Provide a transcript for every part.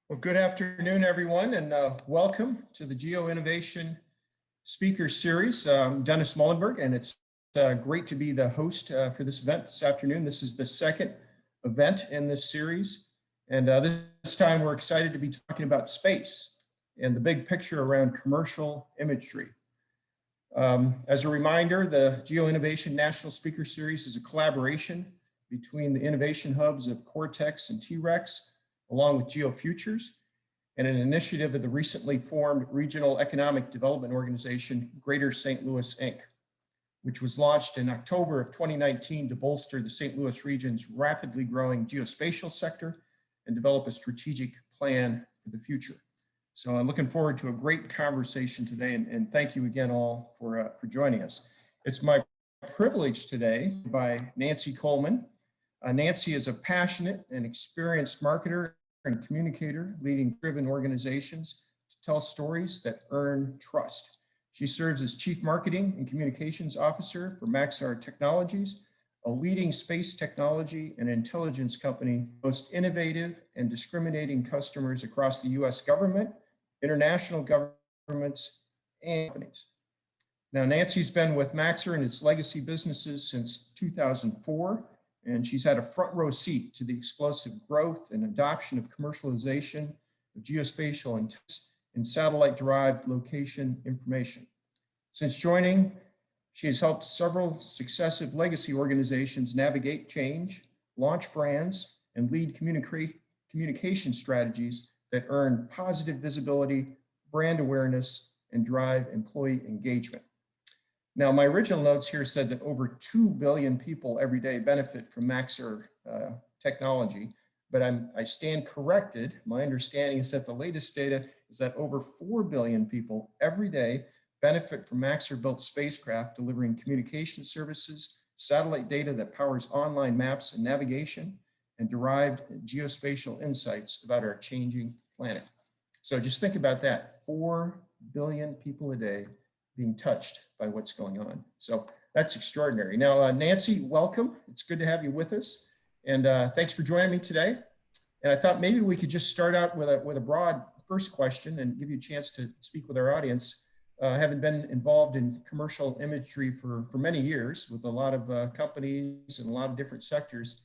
Well, good afternoon, everyone, and welcome to the GeoInnovation Speaker Series. I'm Dennis Muilenburg, and it's great to be the host for this event this afternoon. This is the second event in this series, and this time we're excited to be talking about space and the big picture around commercial imagery. As a reminder, the GeoInnovation National Speaker Series is a collaboration between the innovation hubs of Cortex and T-Rex, along with GeoFutures, and an initiative of the recently formed Regional Economic Development Organization, Greater St. Louis, Inc., which was launched in October of 2019 to bolster the St. Louis region's rapidly growing geospatial sector and develop a strategic plan for the future. So I'm looking forward to a great conversation today, and thank you again all for joining us. It's my privilege today by Nancy Coleman. Nancy is a passionate and experienced marketer and communicator leading driven organizations to tell stories that earn trust. She serves as Chief Marketing and Communications Officer for Maxar Technologies, a leading space technology and intelligence company, most innovative and discriminating customers across the US government, international governments, and companies. Now, Nancy's been with Maxar and its legacy businesses since 2004, and she's had a front row seat to the explosive growth and adoption of commercialization of geospatial and satellite-derived location information. Since joining, she has helped several successive legacy organizations navigate change, launch brands, and lead communication strategies that earn positive visibility, brand awareness, and drive employee engagement. Now, my original notes here said that over 2 billion people every day benefit from Maxar technology, but I stand corrected. My understanding is that the latest data is that over 4 billion people every day benefit from Maxar-built spacecraft delivering communication services, satellite data that powers online maps and navigation, and derived geospatial insights about our changing planet. So just think about that, 4 billion people a day being touched by what's going on. So that's extraordinary. Now, Nancy, welcome. It's good to have you with us. And thanks for joining me today. And I thought maybe we could just start out with a broad first question and give you a chance to speak with our audience. Having been involved in commercial imagery for many years with a lot of companies and a lot of different sectors,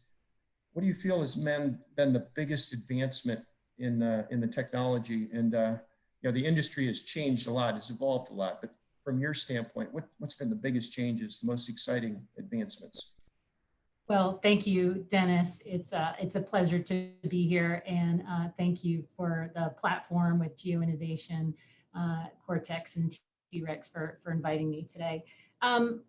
what do you feel has been the biggest advancement in the technology? And the industry has changed a lot, has evolved a lot, but from your standpoint, what's been the biggest changes, the most exciting advancements? Well, thank you, Dennis. It's a pleasure to be here, and thank you for the platform with GeoInnovation, Cortex, and T-Rex for inviting me today.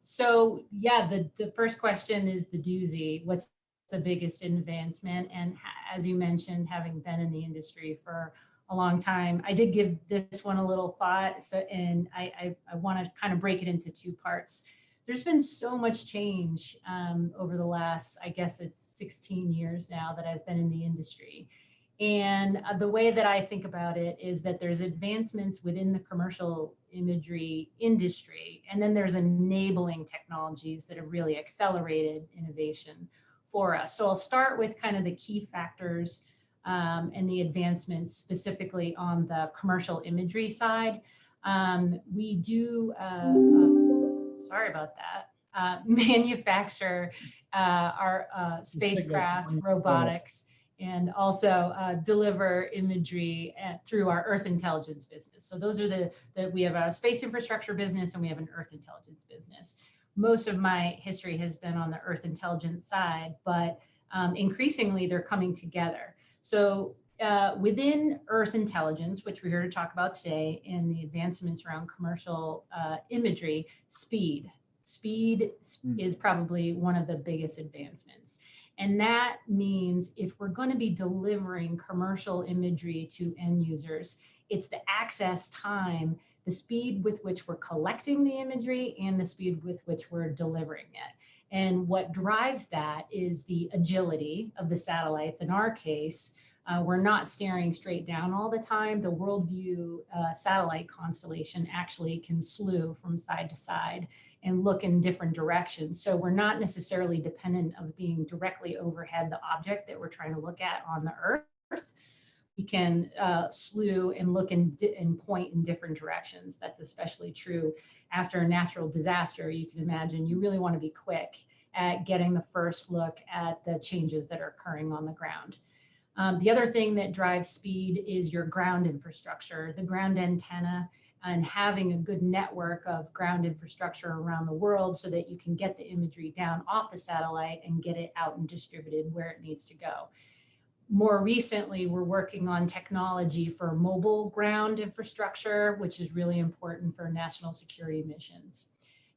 So yeah, the first question is the doozy. What's the biggest advancement? And as you mentioned, having been in the industry for a long time, I did give this one a little thought, and I want to kind of break it into two parts. There's been so much change over the last, I guess it's 16 years now that I've been in the industry. And the way that I think about it is that there's advancements within the commercial imagery industry, and then there's enabling technologies that have really accelerated innovation for us. So I'll start with kind of the key factors and the advancements specifically on the commercial imagery side. We do, sorry about that, manufacture our spacecraft, robotics, and also deliver imagery through our Earth intelligence business. So those are we have a space infrastructure business and we have an Earth intelligence business. Most of my history has been on the Earth intelligence side, but increasingly they're coming together. So within Earth intelligence, which we're here to talk about today, and the advancements around commercial imagery, speed is probably one of the biggest advancements. And that means if we're going to be delivering commercial imagery to end users, it's the access time, the speed with which we're collecting the imagery, and the speed with which we're delivering it. And what drives that is the agility of the satellites. In our case, we're not staring straight down all the time. The Worldview satellite constellation actually can slew from side to side and look in different directions. So we're not necessarily dependent of being directly overhead the object that we're trying to look at on the Earth. you can slew and look and point in different directions. That's especially true after a natural disaster. You can imagine you really want to be quick at getting the first look at the changes that are occurring on the ground. The other thing that drives speed is your ground infrastructure, the ground antenna, and having a good network of ground infrastructure around the world so that you can get the imagery down off the satellite and get it out and distributed where it needs to go. More recently, we're working on technology for mobile ground infrastructure, which is really important for national security missions.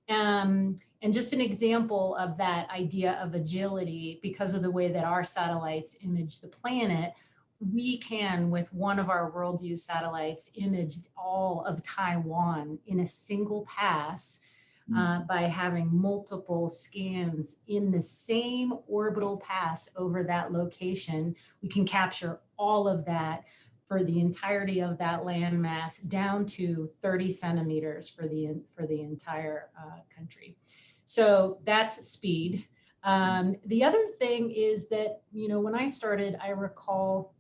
And just an example of that idea of agility, because of the way that our satellites image the planet, we can, with one of our worldview satellites, image all of Taiwan in a single pass by having multiple scans in the same orbital pass over that location. We can capture all of that for the entirety of that landmass down to 30 centimeters for the entire country. So that's speed. The other thing is that, when I started, I recall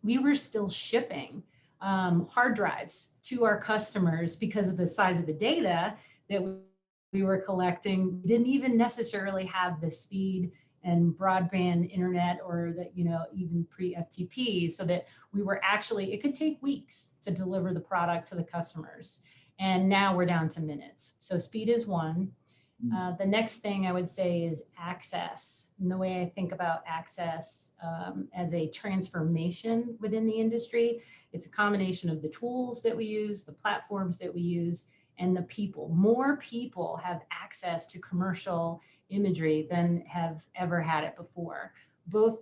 we were still shipping hard drives to our customers because of the size of the data that we were collecting. We didn't even necessarily have the speed and broadband internet or that, even pre-FTP, so that we were actually, it could take weeks to deliver the product to the customers. And now we're down to minutes. So speed is one. The next thing I would say is access. And the way I think about access as a transformation within the industry, it's a combination of the tools that we use, the platforms that we use, and the people. More people have access to commercial imagery than have ever had it before. Both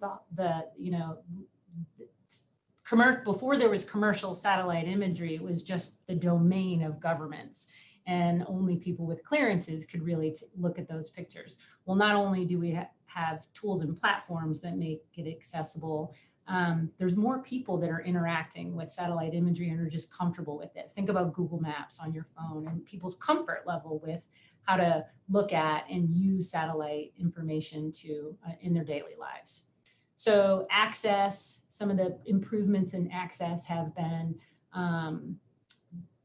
before there was commercial satellite imagery, it was just the domain of governments, and only people with clearances could really look at those pictures. Well, not only do we have tools and platforms that make it accessible, there's more people that are interacting with satellite imagery and are just comfortable with it. Think about Google Maps on your phone and people's comfort level with how to look at and use satellite information in their daily lives. So access, some of the improvements in access have been,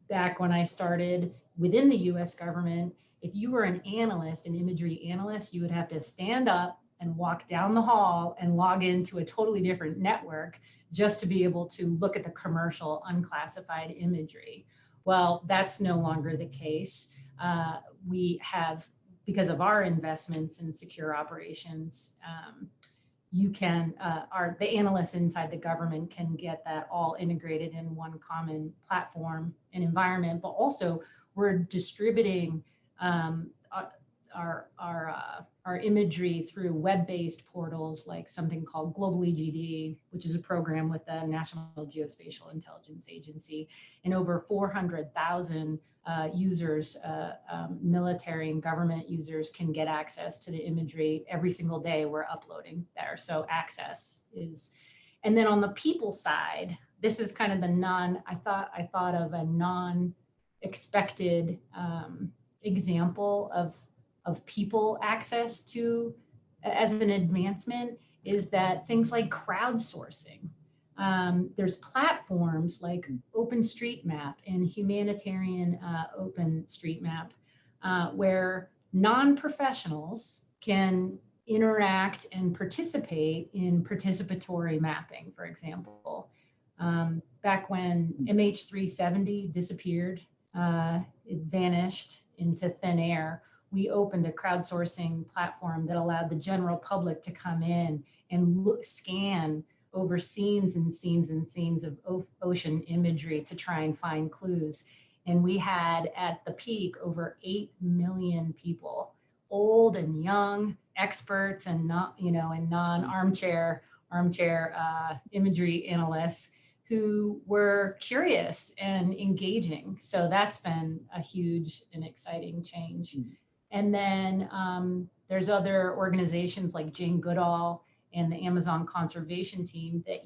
back when I started within the US government, if you were an analyst, an imagery analyst, you would have to stand up and walk down the hall and log into a totally different network just to be able to look at the commercial unclassified imagery. Well, that's no longer the case. We have, because of our investments in secure operations, the analysts inside the government can get that all integrated in one common platform and environment, but also we're distributing our imagery through web-based portals like something called Global EGD, which is a program with the National Geospatial Intelligence Agency, and over 400,000 users, military and government users, can get access to the imagery every single day. We're uploading there. So access is, and then on the people side, this is kind of the I thought of a non-expected example of people access to as an advancement, is that things like crowdsourcing. There's platforms like OpenStreetMap and Humanitarian OpenStreetMap where non-professionals can interact and participate in participatory mapping, for example. Back when MH370 disappeared, it vanished into thin air, we opened a crowdsourcing platform that allowed the general public to come in and scan over scenes and scenes and scenes of ocean imagery to try and find clues. And we had at the peak over 8 million people, old and young, experts and non-armchair imagery analysts who were curious and engaging. So that's been a huge and exciting change. And then there's other organizations like Jane Goodall and the Amazon Conservation Team that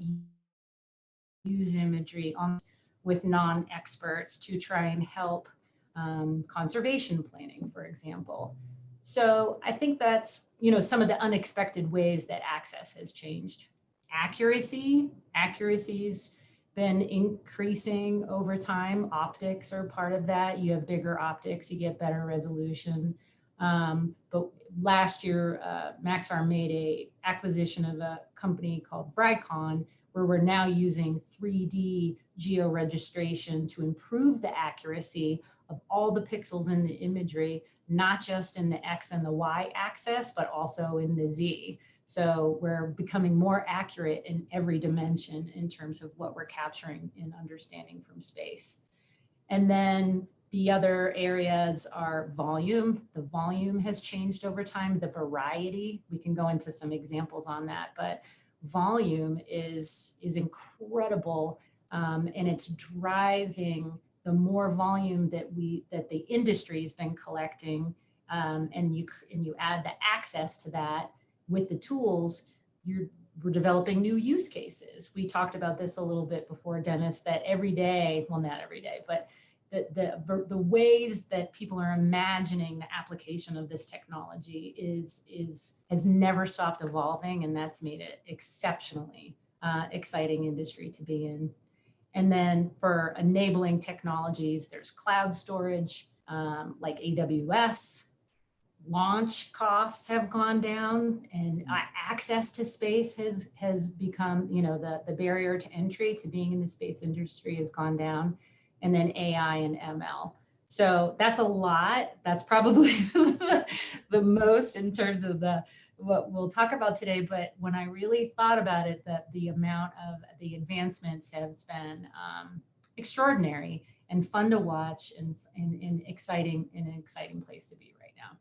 use imagery with non-experts to try and help conservation planning, for example. So I think that's, some of the unexpected ways that access has changed. Accuracy is been increasing over time. Optics are part of that. You have bigger optics, you get better resolution. But last year, Maxar made a acquisition of a company called Vricon, where we're now using 3D georegistration to improve the accuracy of all the pixels in the imagery, not just in the X and the Y axis, but also in the Z. So we're becoming more accurate in every dimension in terms of what we're capturing and understanding from space. And then the other areas are volume. The volume has changed over time, the variety. We can go into some examples on that, but volume is incredible, and it's driving the more volume that the industry has been collecting, and you add the access to that with the tools. We're developing new use cases. We talked about this a little bit before, Dennis, that every day, well, not every day, but the ways that people are imagining the application of this technology has never stopped evolving, and that's made it exceptionally exciting industry to be in. And then for enabling technologies, there's cloud storage, like AWS. Launch costs have gone down, and access to space has become, the barrier to entry to being in the space industry has gone down. And then AI and ML. So that's a lot. That's probably the most in terms of what we'll talk about today. But when I really thought about it, that the amount of the advancements has been extraordinary and fun to watch, and an exciting place to be right now.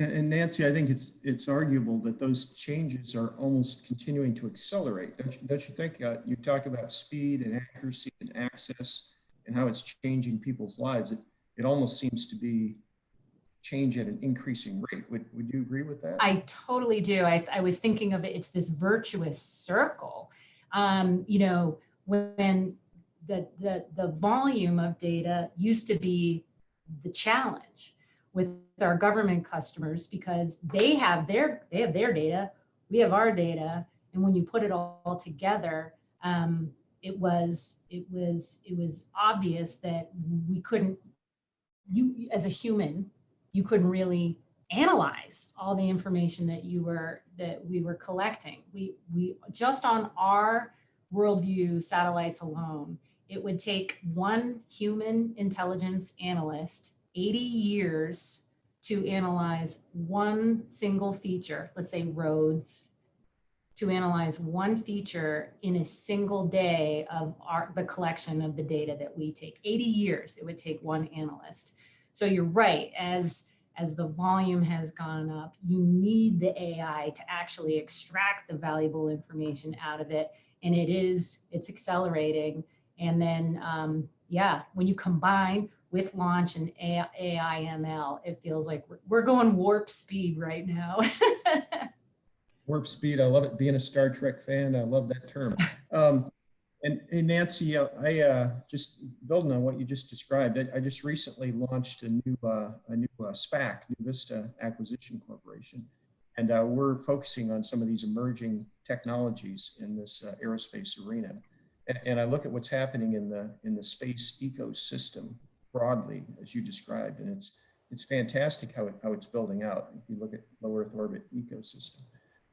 And Nancy, I think it's arguable that those changes are almost continuing to accelerate. Don't you think? You talk about speed and accuracy and access, and how it's changing people's lives. It almost seems to be change at an increasing rate. Would you agree with that? I totally do. I was thinking of it, it's this virtuous circle. When the volume of data used to be the challenge with our government customers, because they have their data, we have our data, and when you put it all together, it was obvious that we couldn't, you as a human, you couldn't really analyze all the information that we were collecting. We just on our worldview satellites alone, it would take one human intelligence analyst 80 years to analyze one single feature, let's say roads, to analyze one feature in a single day of the collection of the data that we take. 80 years it would take one analyst. So you're right, as the volume has gone up, you need the AI to actually extract the valuable information out of it. And it's accelerating. And then, when you combine with launch and AI ML, it feels like we're going warp speed right now. Warp speed, I love it. Being a Star Trek fan, I love that term. And Nancy, I just building on what you just described, I just recently launched a new SPAC, New Vista Acquisition Corporation, and we're focusing on some of these emerging technologies in this aerospace arena. And I look at what's happening in the space ecosystem broadly, as you described, and it's fantastic how it's building out. If you look at low Earth orbit ecosystem.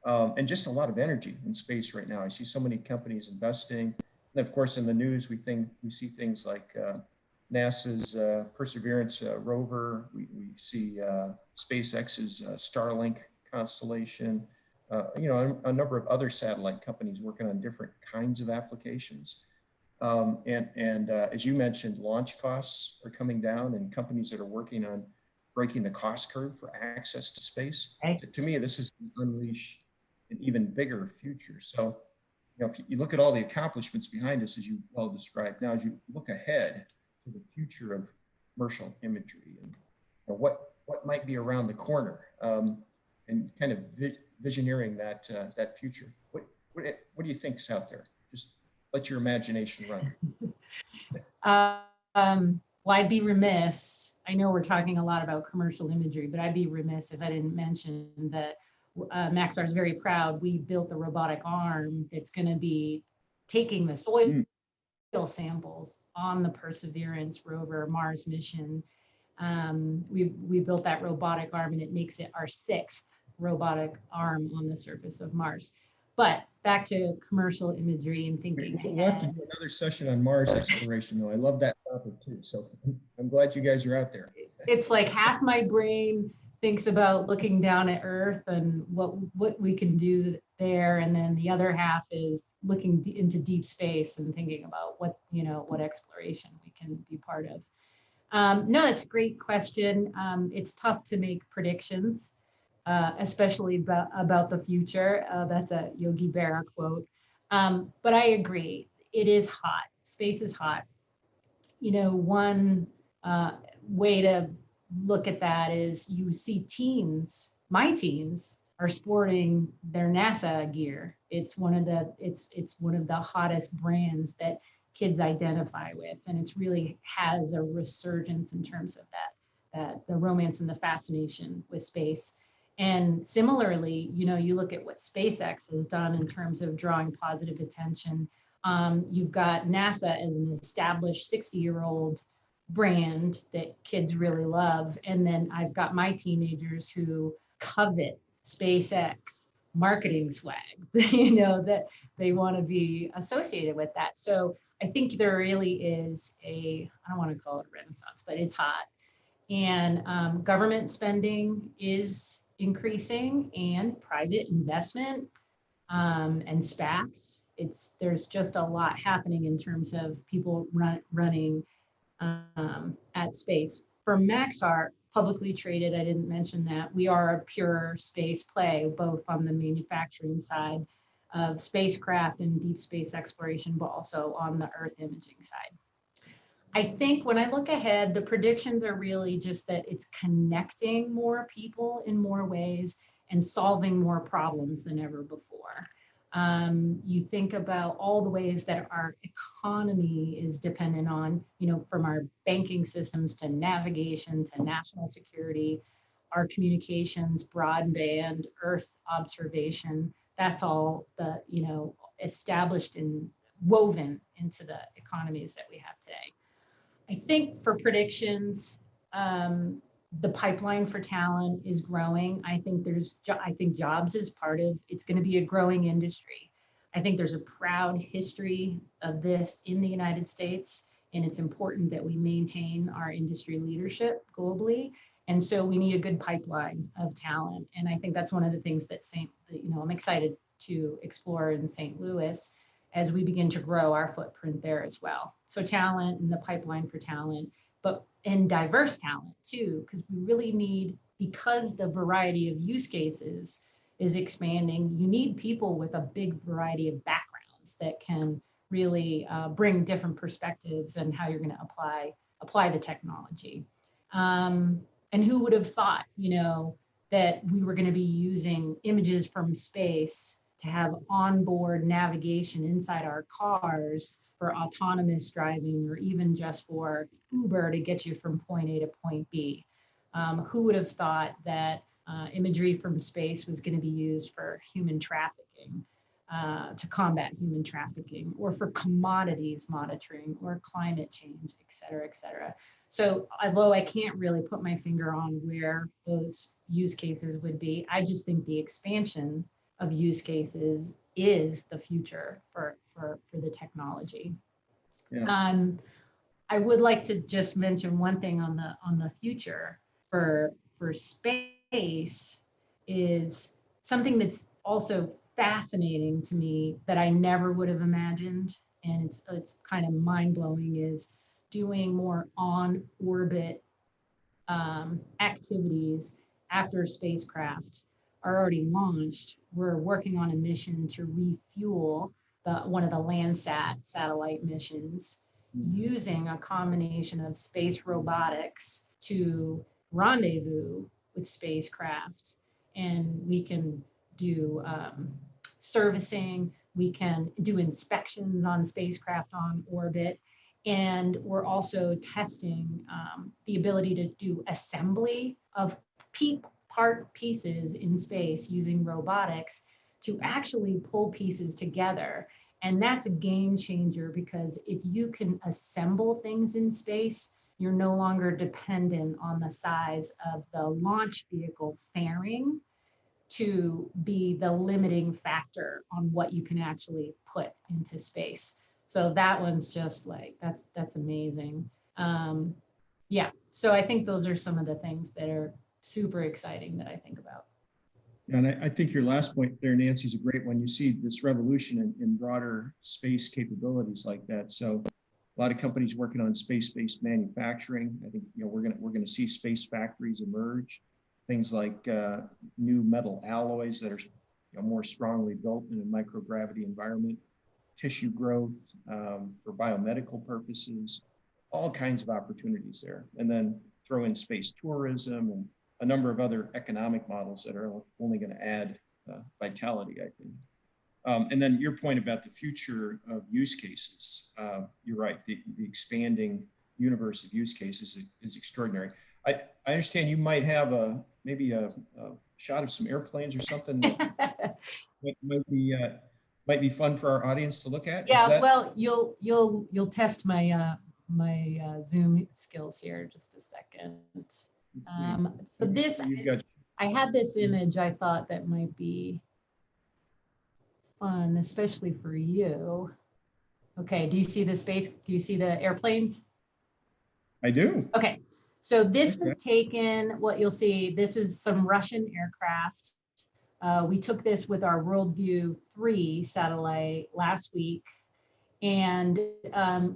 And just a lot of energy in space right now. I see so many companies investing. And of course, in the news, we see things like NASA's Perseverance rover. We see SpaceX's Starlink constellation. A number of other satellite companies working on different kinds of applications. And as you mentioned, launch costs are coming down, and companies that are working on breaking the cost curve for access to space. Right. To me, this is unleash an even bigger future. So, if you look at all the accomplishments behind us, as you well described, now as you look ahead to the future of commercial imagery and what might be around the corner, and kind of visioneering that future, what do you think's out there? Just let your imagination run. Well, I'd be remiss. I know we're talking a lot about commercial imagery, but I'd be remiss if I didn't mention that Maxar is very proud. We built the robotic arm that's going to be taking the soil samples on the Perseverance rover Mars mission. We built that robotic arm, and it makes it our 6th robotic arm on the surface of Mars. But back to commercial imagery and thinking ahead. We'll have to do another session on Mars exploration, though. I love that topic too. So I'm glad you guys are out there. It's like half my brain thinks about looking down at Earth and what we can do there, and then the other half is looking into deep space and thinking about what exploration we can be part of. No, that's a great question. It's tough to make predictions, especially about the future. That's a Yogi Berra quote. But I agree, it is hot. Space is hot. One way to look at that is you see my teens are sporting their NASA gear. It's one of the hottest brands that kids identify with, and it's really has a resurgence in terms of that the romance and the fascination with space. And similarly, you look at what SpaceX has done in terms of drawing positive attention. You've got NASA as an established 60-year-old brand that kids really love. And then I've got my teenagers who covet SpaceX marketing swag, that they want to be associated with that. So I think there really is I don't want to call it a renaissance, but it's hot. And government spending is increasing, and private investment and SPACs. There's just a lot happening in terms of people running at space. For Maxar, publicly traded, I didn't mention that, we are a pure space play, both on the manufacturing side of spacecraft and deep space exploration, but also on the Earth imaging side. I think when I look ahead, the predictions are really just that it's connecting more people in more ways and solving more problems than ever before. You think about all the ways that our economy is dependent on, from our banking systems to navigation to national security, our communications, broadband, Earth observation. That's all established and woven into the economies that we have today. I think for predictions, the pipeline for talent is growing. I think jobs is part of, it's going to be a growing industry. I think there's a proud history of this in the United States, and it's important that we maintain our industry leadership globally. And so we need a good pipeline of talent. And I think that's one of the things that I'm excited to explore in St. Louis as we begin to grow our footprint there as well. So talent and the pipeline for talent, and diverse talent too, because we really need, because the variety of use cases is expanding, you need people with a big variety of backgrounds that can really bring different perspectives and how you're going to apply the technology. And who would have thought, that we were going to be using images from space to have onboard navigation inside our cars for autonomous driving, or even just for Uber to get you from point A to point B. Who would have thought that imagery from space was going to be used for human trafficking, to combat human trafficking, or for commodities monitoring, or climate change, et cetera, et cetera. So although I can't really put my finger on where those use cases would be, I just think the expansion of use cases is the future for the technology. Yeah. I would like to just mention one thing on the future for space is something that's also fascinating to me that I never would have imagined, and it's kind of mind-blowing, is doing more on orbit activities after spacecraft are already launched. We're working on a mission to refuel one of the Landsat satellite missions using a combination of space robotics to rendezvous with spacecraft. And we can do servicing, we can do inspections on spacecraft on orbit. And we're also testing the ability to do assembly of part pieces in space using robotics to actually pull pieces together And that's a game changer, because if you can assemble things in space, you're no longer dependent on the size of the launch vehicle fairing to be the limiting factor on what you can actually put into space. So that one's just like, that's amazing. Yeah, so I think those are some of the things that are super exciting that I think about. And I think your last point there, Nancy, is a great one. You see this revolution in broader space capabilities like that. So a lot of companies working on space-based manufacturing. I think we're gonna see space factories emerge. Things like new metal alloys that are more strongly built in a microgravity environment, tissue growth for biomedical purposes, all kinds of opportunities there. And then throw in space tourism and a number of other economic models that are only going to add vitality, I think. And then your point about the future of use cases, you're right, the expanding universe of use cases is extraordinary. I understand you might have maybe a shot of some airplanes or something that might be fun for our audience to look at. Yeah, well, you'll test my my Zoom skills here just a second. So this, I had this image I thought that might be fun, especially for you. Okay, do you see the space? Do you see the airplanes? I do. Okay, so this was taken, what you'll see, this is some Russian aircraft. We took this with our Worldview 3 satellite last week, and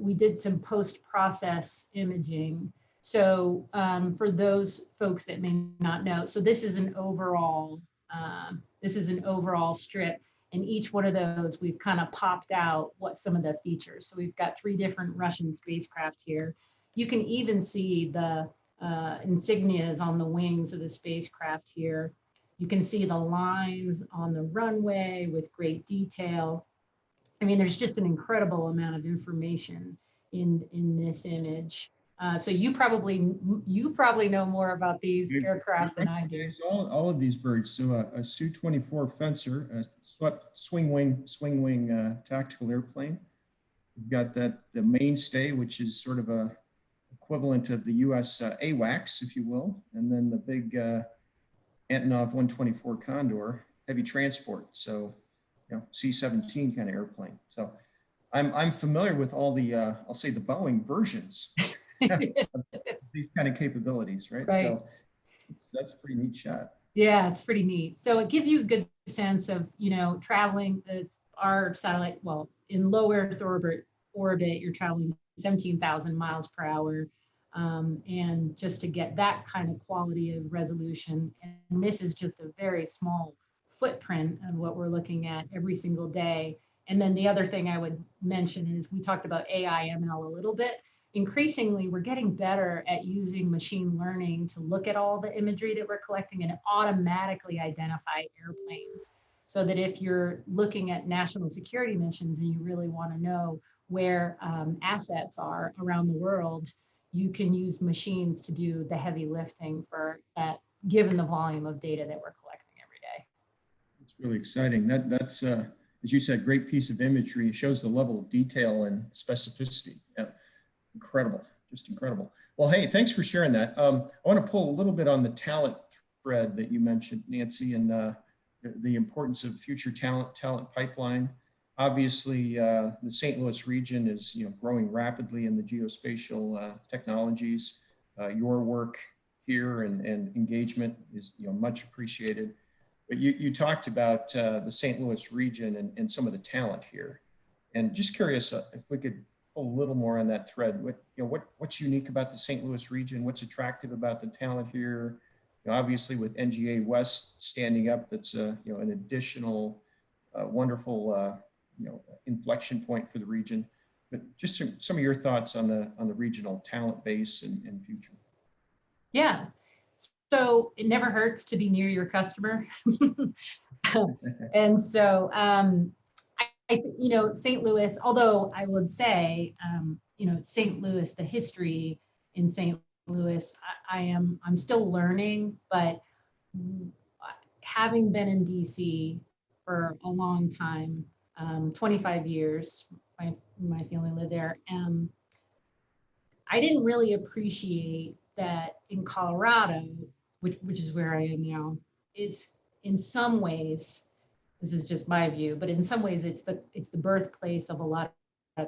we did some post-process imaging. So for those folks that may not know, so this is an overall strip, and each one of those we've kind of popped out what some of the features. So we've got 3 different Russian spacecraft here. You can even see the insignias on the wings of the spacecraft here. You can see the lines on the runway with great detail. I mean, there's just an incredible amount of information in this image. So you probably know more about these aircraft than I do. All of these birds. So a Su-24 Fencer, a swing wing tactical airplane. We've got the mainstay, which is sort of a equivalent of the U.S. AWACS, if you will, and then the big Antonov 124 Condor, heavy transport. So C-17 kind of airplane. So I'm familiar with all the I'll say the Boeing versions of these kind of capabilities, right? So that's a pretty neat shot. Yeah, it's pretty neat. So it gives you a good sense of traveling our satellite. Well, in low Earth orbit, you're traveling 17,000 miles per hour, and just to get that kind of quality of resolution. And this is just a very small footprint of what we're looking at every single day. And then the other thing I would mention is we talked about AI ML a little bit. Increasingly, we're getting better at using machine learning to look at all the imagery that we're collecting and automatically identify airplanes. So that if you're looking at national security missions and you really want to know where assets are around the world, you can use machines to do the heavy lifting for that, given the volume of data that we're collecting every day. It's really exciting. That's as you said, great piece of imagery. It shows the level of detail and specificity. Yeah. Incredible, just incredible. Well, hey, thanks for sharing that. I want to pull a little bit on the talent thread that you mentioned, Nancy, and the importance of future talent pipeline. Obviously, the St. Louis region is growing rapidly in the geospatial technologies. Your work here and engagement is much appreciated. But you talked about the St. Louis region and some of the talent here, and just curious if we could pull a little more on that thread. What's unique about the St. Louis region? What's attractive about the talent here? Obviously, with NGA West standing up, that's an additional wonderful inflection point for the region. But just some of your thoughts on the regional talent base and future. Yeah. So it never hurts to be near your customer. And so I think, St. Louis, although I would say, St. Louis, the history in St. Louis, I'm still learning, but having been in DC for a long time, 25 years. My family lived there. I didn't really appreciate that in Colorado, which is where I am now, it's in some ways, this is just my view, but in some ways it's the birthplace of a lot of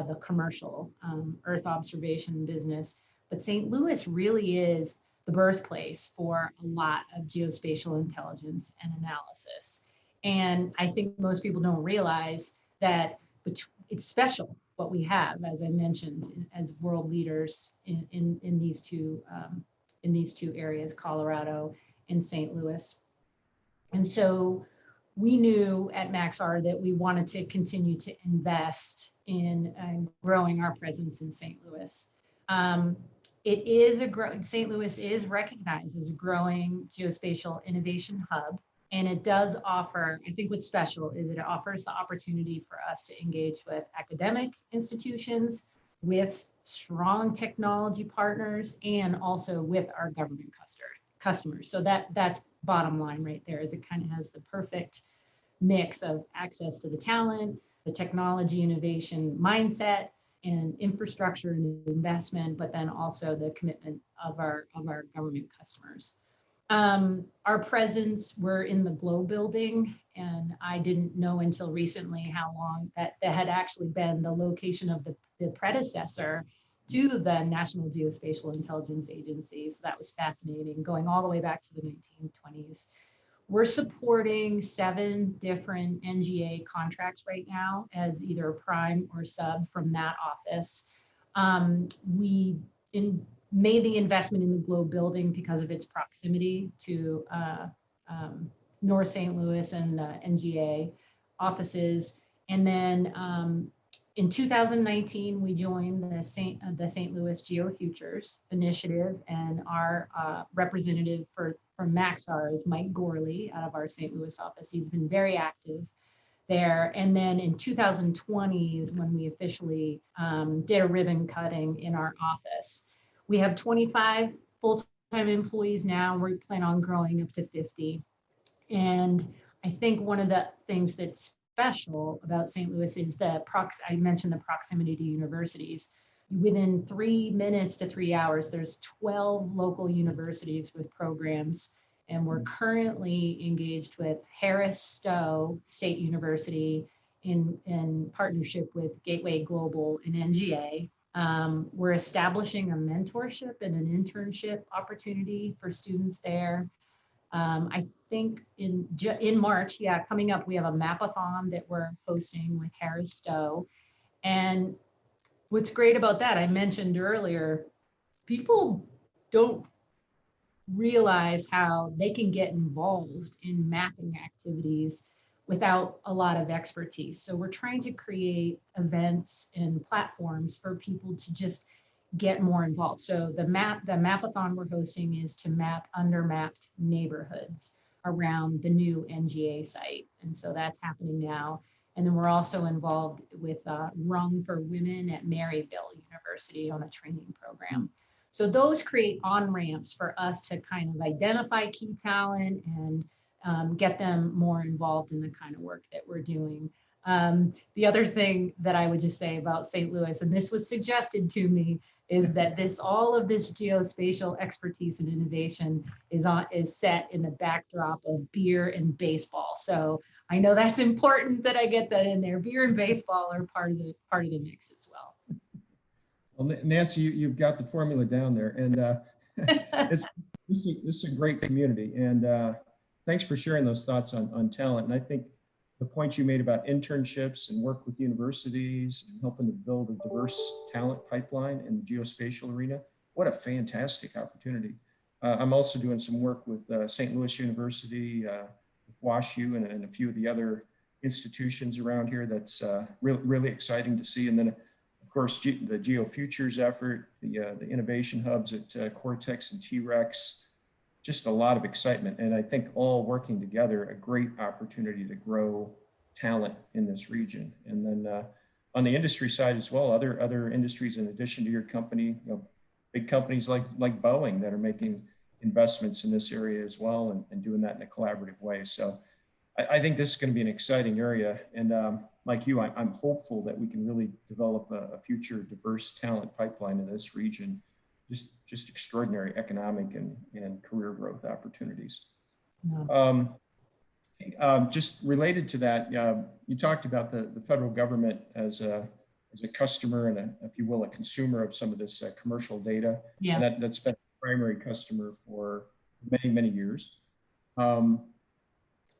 the commercial Earth observation business. But St. Louis really is the birthplace for a lot of geospatial intelligence and analysis. And I think most people don't realize that it's special what we have, as I mentioned, as world leaders in these two areas, Colorado and St. Louis. And so we knew at Maxar that we wanted to continue to invest in growing our presence in St. Louis. St. Louis is recognized as a growing geospatial innovation hub. And it does offer, I think what's special is it offers the opportunity for us to engage with academic institutions, with strong technology partners, and also with our government customers. So that's bottom line right there, is it kind of has the perfect mix of access to the talent, the technology innovation mindset, and infrastructure and investment, but then also the commitment of our government customers. Our presence, we're in the Glow building, and I didn't know until recently how long that had actually been the location of the predecessor to the National Geospatial Intelligence Agency. So that was fascinating, going all the way back to the 1920s. We're supporting 7 different NGA contracts right now as either prime or sub from that office. We made the investment in the Glow building because of its proximity to North St. Louis and the NGA offices. And then in 2019, we joined the St. Louis GeoFutures initiative, and our representative from Maxar is Mike Gorley out of our St. Louis office. He's been very active there. And then in 2020 is when we officially did a ribbon cutting in our office. We have 25 full-time employees now. We plan on growing up to 50. And I think one of the things that's special about St. Louis is I mentioned the proximity to universities. Within 3 minutes to 3 hours, there's 12 local universities with programs. And we're currently engaged with Harris-Stowe State University in partnership with Gateway Global and NGA. We're establishing a mentorship and an internship opportunity for students there. I think in March, coming up, we have a mapathon that we're hosting with Harris-Stowe. And what's great about that, I mentioned earlier, people don't realize how they can get involved in mapping activities without a lot of expertise. So we're trying to create events and platforms for people to just get more involved. So the mapathon we're hosting is to map undermapped neighborhoods around the new NGA site. And so that's happening now. And then we're also involved with Rung for Women at Maryville University on a training program. So those create on-ramps for us to kind of identify key talent and get them more involved in the kind of work that we're doing. The other thing that I would just say about St. Louis, and this was suggested to me, is that all of this geospatial expertise and innovation is set in the backdrop of beer and baseball. So I know that's important that I get that in there. Beer and baseball are part of the mix as well. Well, Nancy, you've got the formula down there, and this is a great community. And thanks for sharing those thoughts on talent. And I think the point you made about internships and work with universities and helping to build a diverse talent pipeline in the geospatial arena, what a fantastic opportunity. I'm also doing some work with St. Louis University, with WashU, and a few of the other institutions around here. That's really exciting to see. And then, of course, the GeoFutures effort, the innovation hubs at Cortex and T-Rex, just a lot of excitement. And I think all working together, a great opportunity to grow talent in this region. And then on the industry side as well, other industries in addition to your company, big companies like Boeing that are making investments in this area as well, and doing that in a collaborative way. So I think this is going to be an exciting area. And like you, I'm hopeful that we can really develop a future diverse talent pipeline in this region. Just extraordinary economic and career growth opportunities. Yeah. Just related to that, you talked about the federal government as a customer and, if you will, a consumer of some of this commercial data. Yeah. And that's been a primary customer for many, many years.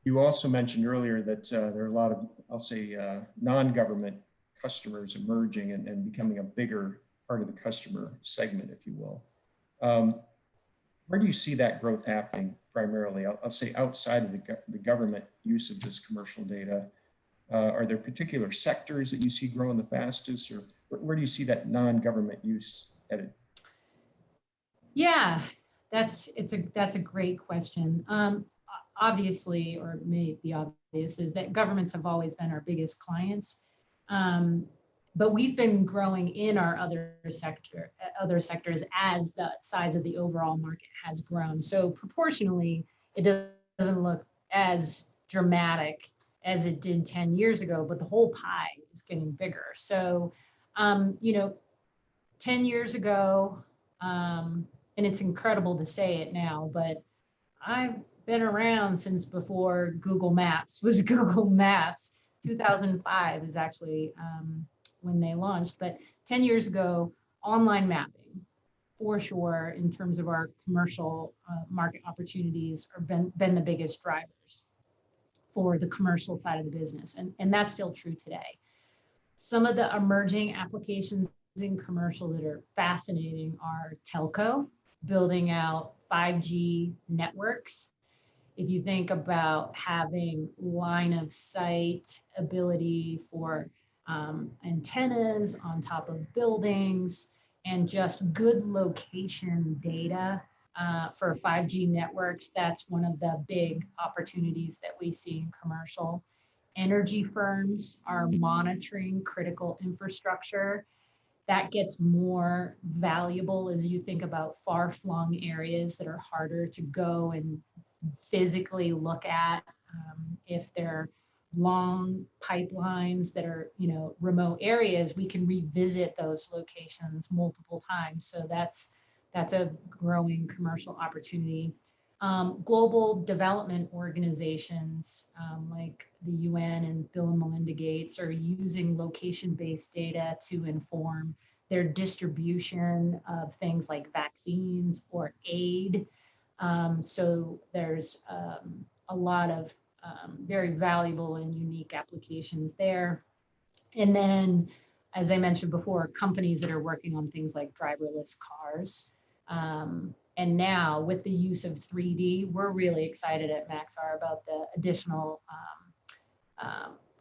You also mentioned earlier that there are a lot of, I'll say, non-government customers emerging and becoming a bigger part of the customer segment, if you will. Where do you see that growth happening primarily? I'll say outside of the government use of this commercial data. Are there particular sectors that you see growing the fastest, or where do you see that non-government use headed? Yeah, that's a great question. Obviously, or may be obvious, is that governments have always been our biggest clients. But we've been growing in our other sectors as the size of the overall market has grown. So proportionally, it doesn't look as dramatic as it did 10 years ago, but the whole pie is getting bigger. So, 10 years ago, and it's incredible to say it now, but I've been around since before Google Maps was Google Maps. 2005 is actually when they launched, but 10 years ago, online mapping, for sure, in terms of our commercial market opportunities, have been the biggest drivers for the commercial side of the business. And that's still true today. Some of the emerging applications in commercial that are fascinating are telco, building out 5G networks. If you think about having line of sight ability for antennas on top of buildings and just good location data for 5G networks, that's one of the big opportunities that we see in commercial. Energy firms are monitoring critical infrastructure. That gets more valuable as you think about far-flung areas that are harder to go and physically look at. If they're long pipelines that are, remote areas, we can revisit those locations multiple times. So that's a growing commercial opportunity. Global development organizations like the UN and Bill and Melinda Gates are using location-based data to inform their distribution of things like vaccines or aid. So there's a lot of very valuable and unique applications there. And then, as I mentioned before, companies that are working on things like driverless cars. And now with the use of 3D, we're really excited at Maxar about the additional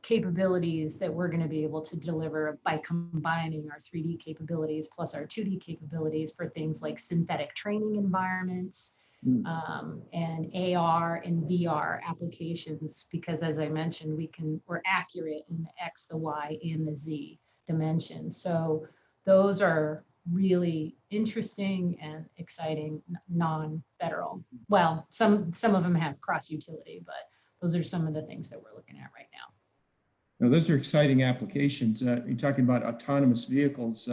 capabilities that we're going to be able to deliver by combining our 3D capabilities plus our 2D capabilities for things like synthetic training environments, and AR and VR applications, because as I mentioned, we're accurate in the X, the Y, and the Z dimensions. So those are really interesting and exciting non-federal. Well, some of them have cross utility, but those are some of the things that we're looking at right now. Now, those are exciting applications. You're talking about autonomous vehicles.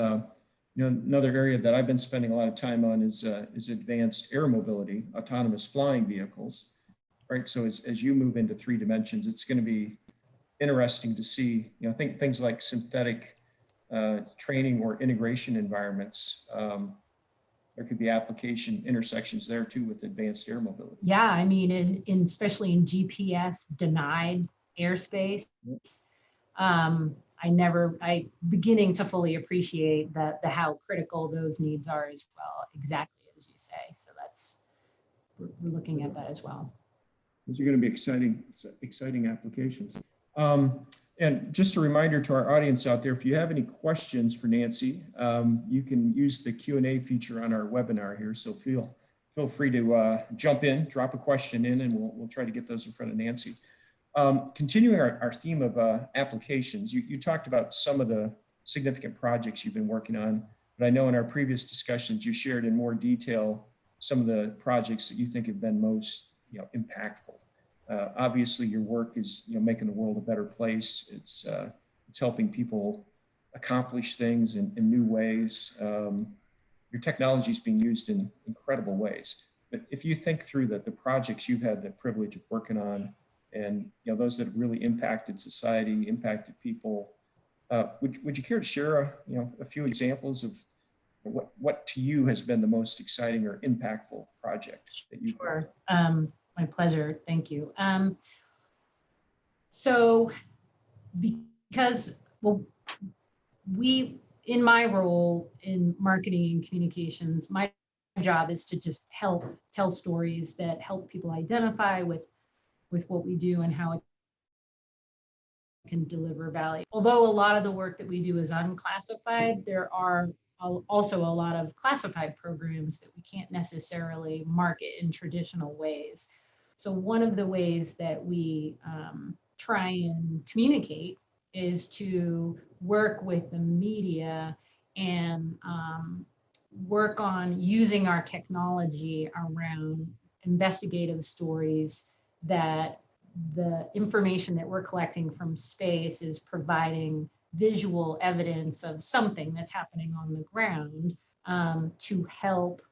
Another area that I've been spending a lot of time on is advanced air mobility, autonomous flying vehicles, right? So as you move into 3 dimensions, it's going to be interesting to see, think things like synthetic training or integration environments. There could be application intersections there too with advanced air mobility. Yeah, I mean, especially in GPS denied airspace. I beginning to fully appreciate the how critical those needs are as well, exactly as you say. So we're looking at that as well. Those are going to be exciting applications. And just a reminder to our audience out there, if you have any questions for Nancy, you can use the Q&A feature on our webinar here. So feel free to jump in, drop a question in, and we'll try to get those in front of Nancy. Continuing our theme of applications, you talked about some of the significant projects you've been working on, but I know in our previous discussions, you shared in more detail some of the projects that you think have been most impactful. Obviously, your work is making the world a better place. It's helping people accomplish things in new ways. Your technology is being used in incredible ways. But if you think through the projects you've had the privilege of working on, and those that have really impacted society, impacted people, would you care to share a few examples of what to you has been the most exciting or impactful project that you've Sure. My pleasure. Thank you. So because, well, in my role in marketing and communications, my job is to just help tell stories that help people identify with what we do and how it can deliver value. Although a lot of the work that we do is unclassified, there are also a lot of classified programs that we can't necessarily market in traditional ways. So one of the ways that we try and communicate is to work with the media and work on using our technology around investigative stories that the information that we're collecting from space is providing visual evidence of something that's happening on the ground to help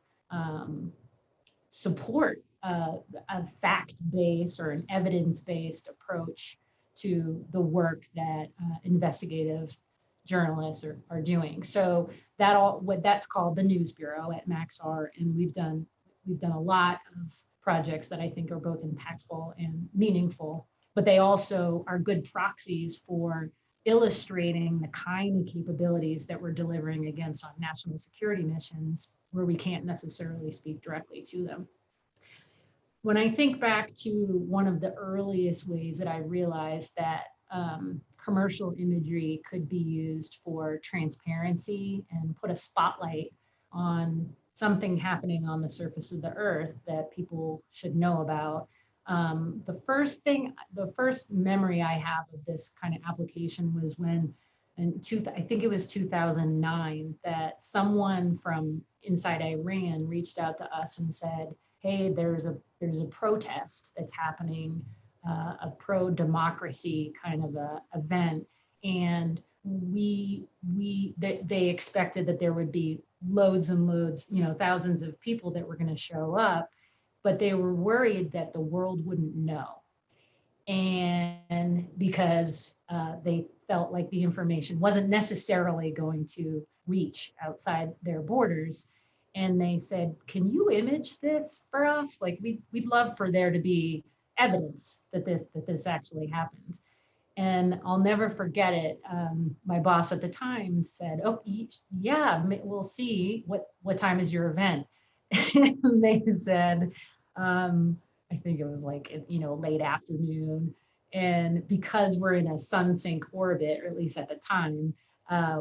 support a fact-based or an evidence-based approach to the work that investigative journalists are doing. So that's called the News Bureau at Maxar, and we've done a lot of projects that I think are both impactful and meaningful, but they also are good proxies for illustrating the kind of capabilities that we're delivering against on national security missions where we can't necessarily speak directly to them. When I think back to one of the earliest ways that I realized that commercial imagery could be used for transparency and put a spotlight on something happening on the surface of the earth that people should know about. The first memory I have of this kind of application was when I think it was 2009, that someone from inside Iran reached out to us and said, hey, there's a protest that's happening, a pro-democracy kind of a event. And they expected that there would be loads and loads, thousands of people that were going to show up, but they were worried that the world wouldn't know. And because they felt like the information wasn't necessarily going to reach outside their borders. And they said, can you image this for us? Like we'd love for there to be evidence that this actually happened. And I'll never forget it. My boss at the time said, oh, yeah, we'll see. What time is your event? And they said, I think it was like, late afternoon. And because we're in a sun sync orbit, or at least at the time,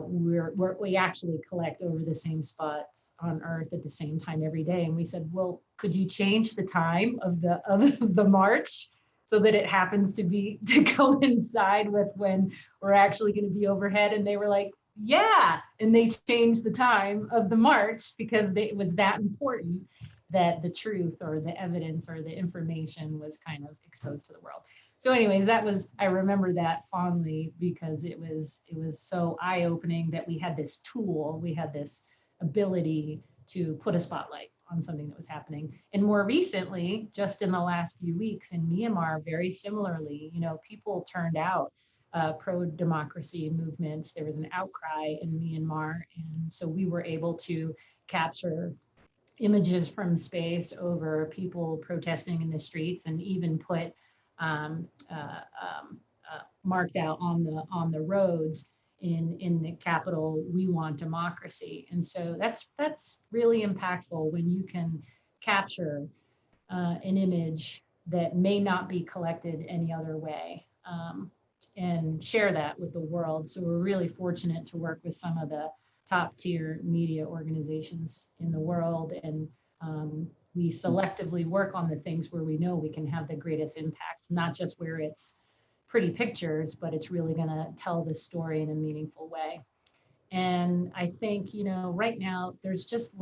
we actually collect over the same spots on Earth at the same time every day. And we said, well, could you change the time of the march so that it happens to coincide with when we're actually going to be overhead? And they were like, yeah. And they changed the time of the march because it was that important that the truth or the evidence or the information was kind of exposed to the world. So anyways, I remember that fondly because it was so eye-opening that we had this tool, we had this ability to put a spotlight on something that was happening. And more recently, just in the last few weeks in Myanmar, very similarly, people turned out, pro-democracy movements. There was an outcry in Myanmar. And so we were able to capture images from space over people protesting in the streets and even put marked out on the roads in the capital, we want democracy. And so that's really impactful when you can capture an image that may not be collected any other way and share that with the world. So we're really fortunate to work with some of the top tier media organizations in the world. And we selectively work on the things where we know we can have the greatest impact, not just where it's pretty pictures, but it's really going to tell the story in a meaningful way. And I think, right now there's just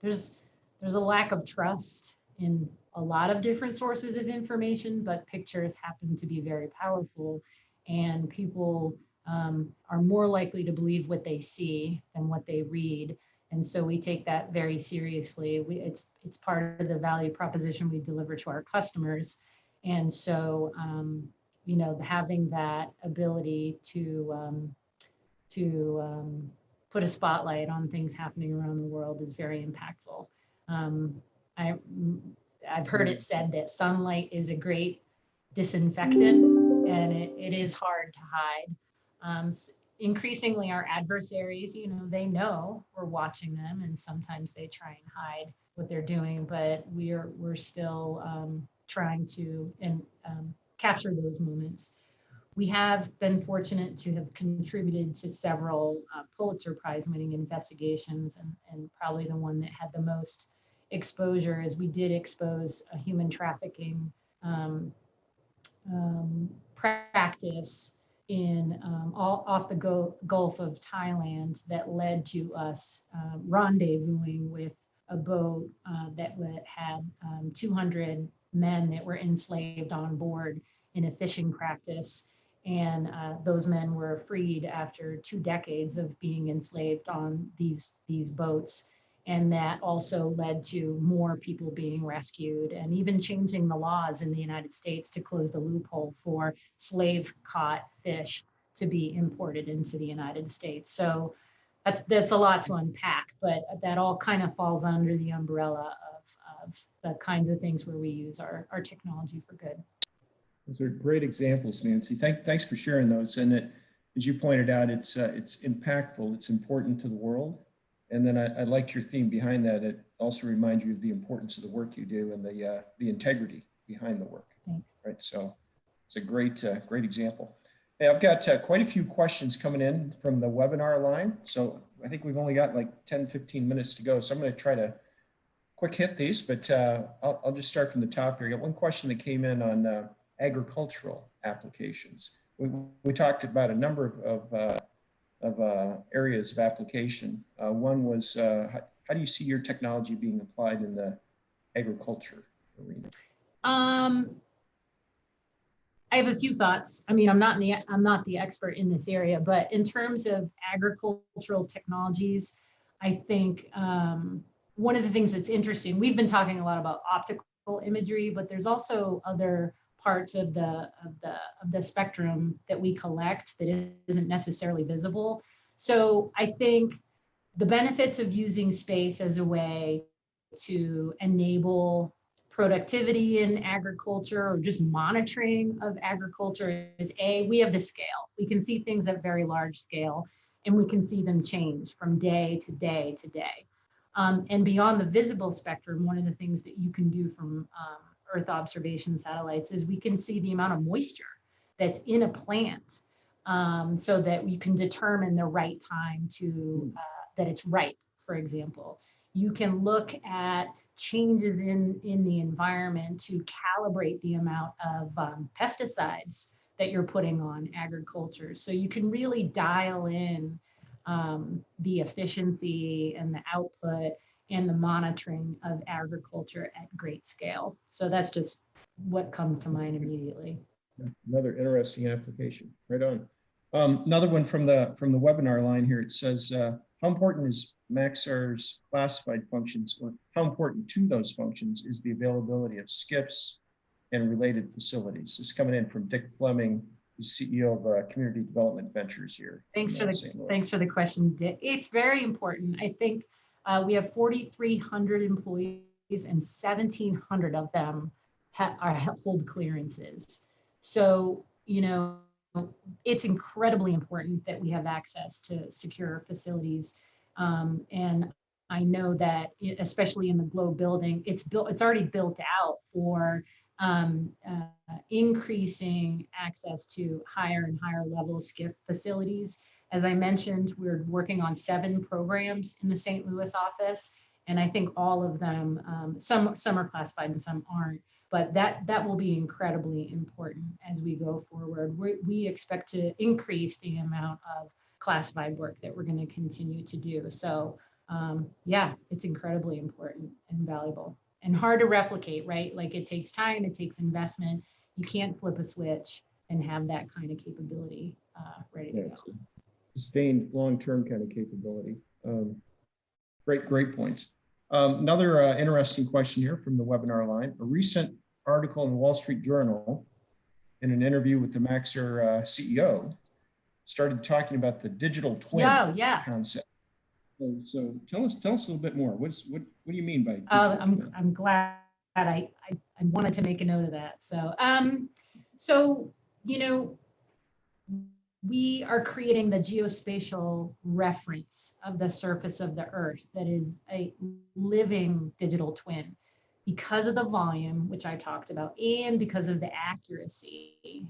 there's a lack of trust in a lot of different sources of information, but pictures happen to be very powerful, and people are more likely to believe what they see than what they read. And so we take that very seriously. It's part of the value proposition we deliver to our customers. And so, you know, having that ability to put a spotlight on things happening around the world is very impactful. I've heard it said that sunlight is a great disinfectant, and it is hard to hide. Increasingly, our adversaries, you know, they know we're watching them, and sometimes they try and hide what they're doing, but we're still trying to capture those moments. We have been fortunate to have contributed to several Pulitzer Prize winning investigations, and probably the one that had the most exposure is we did expose a human trafficking practice in off the Gulf of Thailand that led to us rendezvousing with a boat that had 200 men that were enslaved on board in a fishing practice. And those men were freed after 2 decades of being enslaved on these boats. And that also led to more people being rescued, and even changing the laws in the United States to close the loophole for slave caught fish to be imported into the United States. So that's a lot to unpack, but that all kind of falls under the umbrella of the kinds of things where we use our technology for good. Those are great examples, Nancy. Thanks for sharing those. And as you pointed out, it's impactful, it's important to the world. And then I liked your theme behind that. It also reminds you of the importance of the work you do and the integrity behind the work. Thanks. Right. So it's a great example. Hey, I've got quite a few questions coming in from the webinar line. So I think we've only got like 10, 15 minutes to go. So I'm going to try to quick hit these, but I'll just start from the top here. I got one question that came in on agricultural applications. We talked about a number of areas of application. One was, how do you see your technology being applied in the agriculture arena? I have a few thoughts. I mean, I'm not the expert in this area, but in terms of agricultural technologies, I think one of the things that's interesting, we've been talking a lot about optical imagery, but there's also other parts of the spectrum that we collect that isn't necessarily visible. So I think the benefits of using space as a way to enable productivity in agriculture or just monitoring of agriculture is we have the scale. We can see things at very large scale, and we can see them change from day to day to day. And beyond the visible spectrum, one of the things that you can do from Earth observation satellites is we can see the amount of moisture that's in a plant, so that we can determine the right time to that it's ripe, for example. You can look at changes in the environment to calibrate the amount of pesticides that you're putting on agriculture. So you can really dial in the efficiency and the output and the monitoring of agriculture at great scale. So that's just what comes to mind immediately. Another interesting application. Right on. Another one from the webinar line here. It says, how important is Maxar's classified functions, or how important to those functions is the availability of skips and related facilities? This is coming in from Dick Fleming, who's CEO of Community Development Ventures here. Thanks for the question, Dick. It's very important. I think we have 4,300 employees, and 1,700 of them hold clearances. So, you know, it's incredibly important that we have access to secure facilities. And I know that, especially in the Globe building, it's already built out for increasing access to higher and higher level skip facilities. As I mentioned, we're working on 7 programs in the St. Louis office, and I think all of them, some are classified and some aren't. But that will be incredibly important as we go forward. We expect to increase the amount of classified work that we're going to continue to do. So yeah, it's incredibly important and valuable. and hard to replicate, right? Like it takes time, it takes investment. You can't flip a switch and have that kind of capability ready to go. Sustained long-term kind of capability. Great points. Another interesting question here from the webinar line. A recent article in the Wall Street Journal in an interview with the Maxar CEO started talking about the digital twin concept. So tell us a little bit more. What do you mean by digital twin? I'm glad I wanted to make a note of that. So you know, we are creating the geospatial reference of the surface of the Earth that is a living digital twin because of the volume, which I talked about, and because of the accuracy.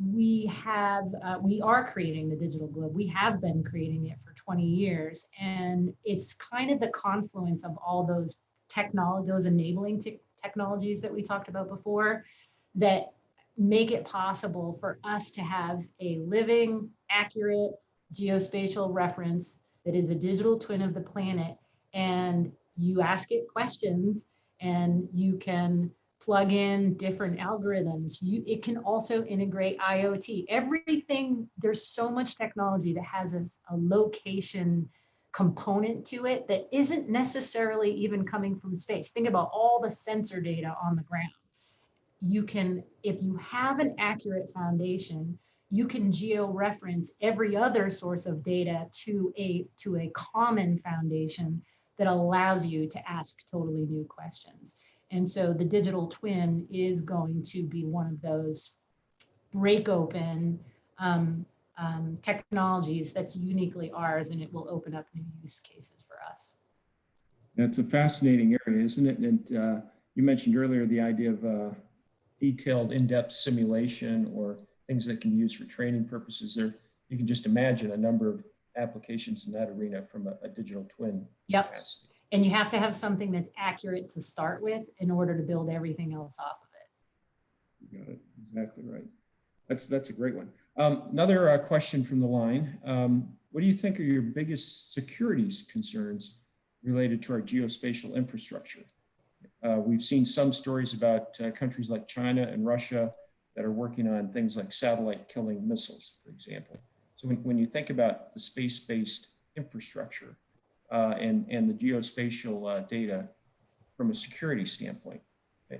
We are creating the digital globe. We have been creating it for 20 years, and it's kind of the confluence of all those enabling technologies that we talked about before that make it possible for us to have a living, accurate geospatial reference that is a digital twin of the planet. And you ask it questions and you can plug in different algorithms. It can also integrate IoT. Everything, there's so much technology that has a location component to it that isn't necessarily even coming from space. Think about all the sensor data on the ground. You can, if you have an accurate foundation, you can geo-reference every other source of data to a common foundation that allows you to ask totally new questions. And so the digital twin is going to be one of those break open technologies that's uniquely ours, and it will open up new use cases for us. That's a fascinating area, isn't it? And you mentioned earlier the idea of detailed in-depth simulation or things that can be used for training purposes. There, you can just imagine a number of applications in that arena from a digital twin capacity. And you have to have something that's accurate to start with in order to build everything else off of it. You got it. Exactly right. That's a great one. Another question from the line. What do you think are your biggest security concerns related to our geospatial infrastructure? We've seen some stories about countries like China and Russia that are working on things like satellite killing missiles, for example. So when you think about the space-based infrastructure and the geospatial data from a security standpoint,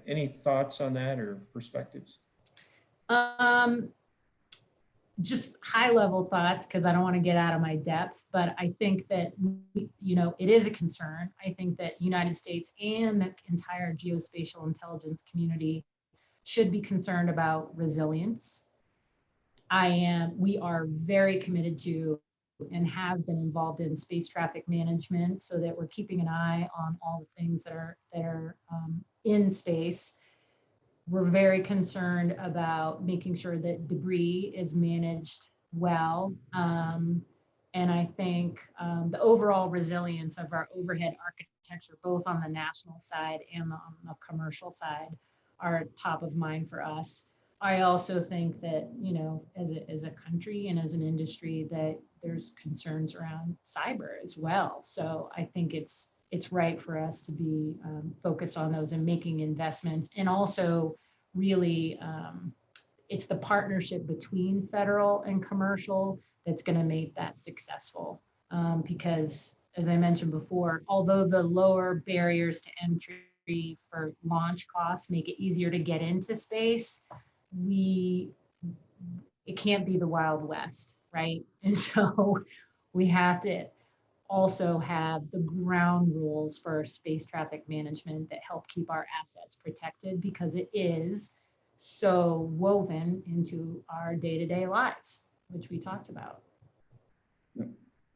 any thoughts on that or perspectives? Just high level thoughts, because I don't want to get out of my depth, but I think that, you know, it is a concern. I think that United States and the entire geospatial intelligence community should be concerned about resilience. We are very committed to and have been involved in space traffic management so that we're keeping an eye on all the things that are in space. We're very concerned about making sure that debris is managed well. And I think the overall resilience of our overhead architecture, both on the national side and on the commercial side, are top of mind for us. I also think that, you know, as a country and as an industry, that there's concerns around cyber as well. So I think it's right for us to be focused on those and making investments. And also really, it's the partnership between federal and commercial that's going to make that successful. Because as I mentioned before, although the lower barriers to entry for launch costs make it easier to get into space, it can't be the Wild West, right? And so we have to also have the ground rules for space traffic management that help keep our assets protected, because it is so woven into our day-to-day lives, which we talked about.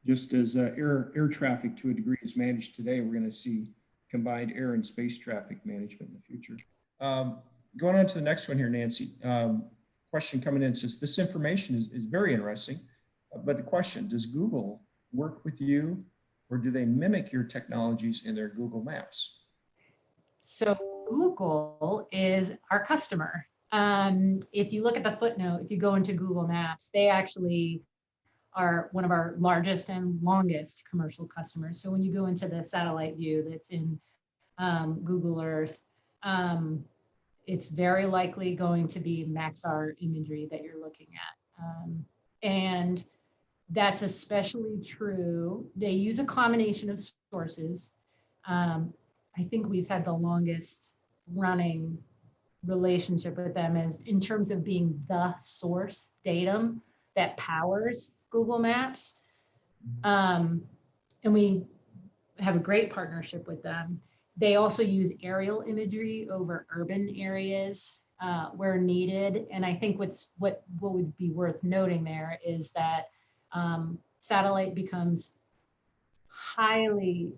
Just as air traffic to a degree is managed today, we're going to see combined air and space traffic management in the future. Going on to the next one here, Nancy. Question coming in says, this information is very interesting, but the question, does Google work with you, or do they mimic your technologies in their Google Maps? So Google is our customer. If you look at the footnote, if you go into Google Maps, they actually are one of our largest and longest commercial customers. So when you go into the satellite view that's in Google Earth, it's very likely going to be Maxar imagery that you're looking at. And that's especially true. They use a combination of sources. I think we've had the longest running relationship with them as in terms of being the source datum that powers Google Maps. And we have a great partnership with them. They also use aerial imagery over urban areas where needed. And I think what would be worth noting there is that satellite becomes highly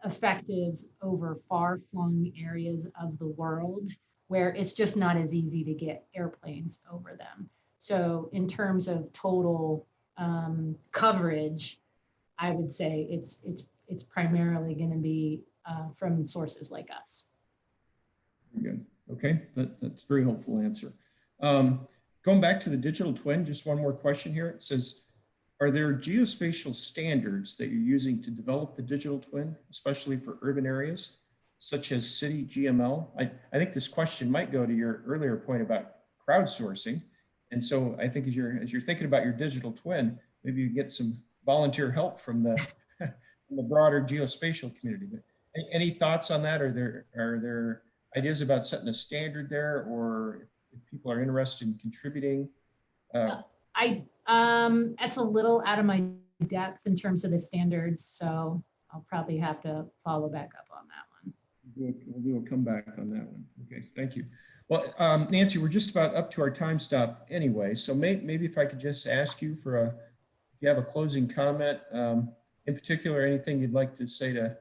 effective over far-flung areas of the world where it's just not as easy to get airplanes over them. So in terms of total coverage, I would say it's primarily going to be from sources like us. Very good. Okay, that's a very helpful answer. Going back to the digital twin, just one more question here. It says, are there geospatial standards that you're using to develop the digital twin, especially for urban areas, such as city GML? I think this question might go to your earlier point about crowdsourcing. And so I think as you're thinking about your digital twin, maybe you get some volunteer help from the, from the broader geospatial community. But any thoughts on that? Are there ideas about setting a standard there, or if people are interested in contributing? That's a little out of my depth in terms of the standards, so I'll probably have to follow back up on that one. We'll do a comeback on that one. Okay, thank you. Well, Nancy, we're just about up to our time stop anyway, so maybe if I could just ask you for if you have a closing comment, in particular, anything you'd like to say to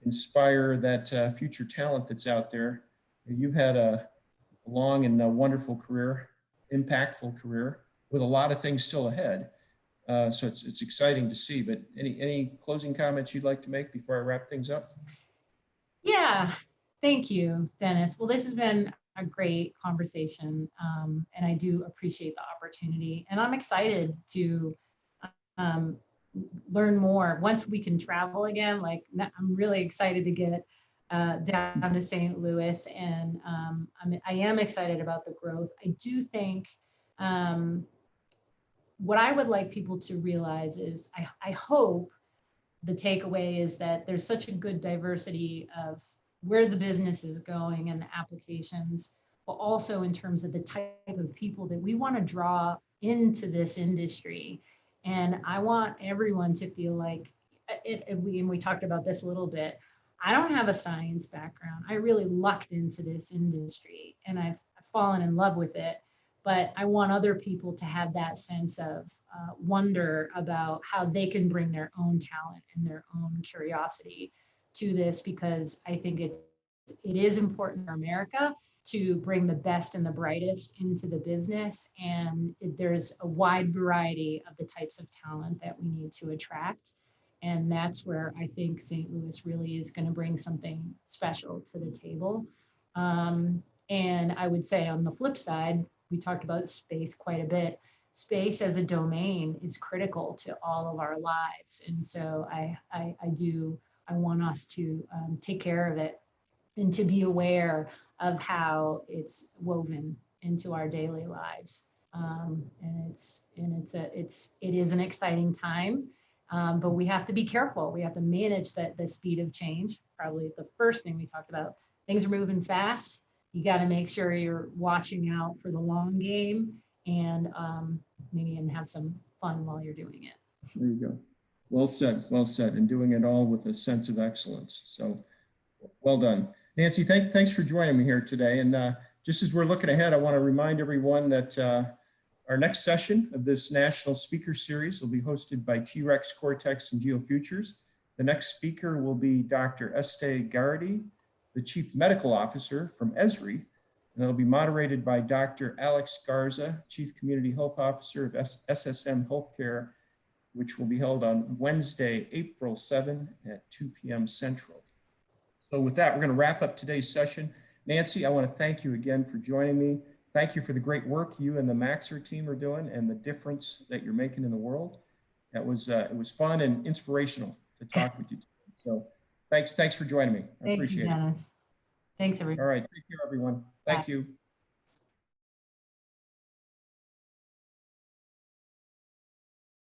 inspire that future talent that's out there. You've had a long and wonderful career, impactful career, with a lot of things still ahead. So it's exciting to see, but any closing comments you'd like to make before I wrap things up? Yeah, thank you, Dennis. Well, this has been a great conversation, and I do appreciate the opportunity, and I'm excited to learn more. Once we can travel again, like I'm really excited to get down to St. Louis, and I am excited about the growth. I do think what I would like people to realize is I hope the takeaway is that there's such a good diversity of where the business is going and the applications, but also in terms of the type of people that we want to draw into this industry. And I want everyone to feel like, and we talked about this a little bit, I don't have a science background. I really lucked into this industry and I've fallen in love with it. But I want other people to have that sense of wonder about how they can bring their own talent and their own curiosity to this, because I think it is important for America to bring the best and the brightest into the business. And there's a wide variety of the types of talent that we need to attract. And that's where I think St. Louis really is going to bring something special to the table. And I would say on the flip side, we talked about space quite a bit. Space as a domain is critical to all of our lives. And so I want us to take care of it and to be aware of how it's woven into our daily lives. And it is an exciting time, but we have to be careful. We have to manage the speed of change. Probably the first thing we talked about, things are moving fast. You got to make sure you're watching out for the long game and maybe have some fun while you're doing it. There you go. Well said, and doing it all with a sense of excellence. So well done. Nancy, thanks for joining me here today. And just as we're looking ahead, I want to remind everyone that our next session of this National Speaker Series will be hosted by T-Rex, Cortex, and GeoFutures. The next speaker will be Dr. Este Garrity, the Chief Medical Officer from Esri, and it'll be moderated by Dr. Alex Garza, Chief Community Health Officer of SSM Healthcare, which will be held on Wednesday, April 7 at 2 p.m. Central. So with that, we're going to wrap up today's session. Nancy, I want to thank you again for joining me. Thank you for the great work you and the Maxar team are doing and the difference that you're making in the world. It was fun and inspirational to talk with you today. So Thanks for joining me. I Thank you, appreciate it. Dennis. Thanks, everyone. All right. Take care, everyone. Thank you.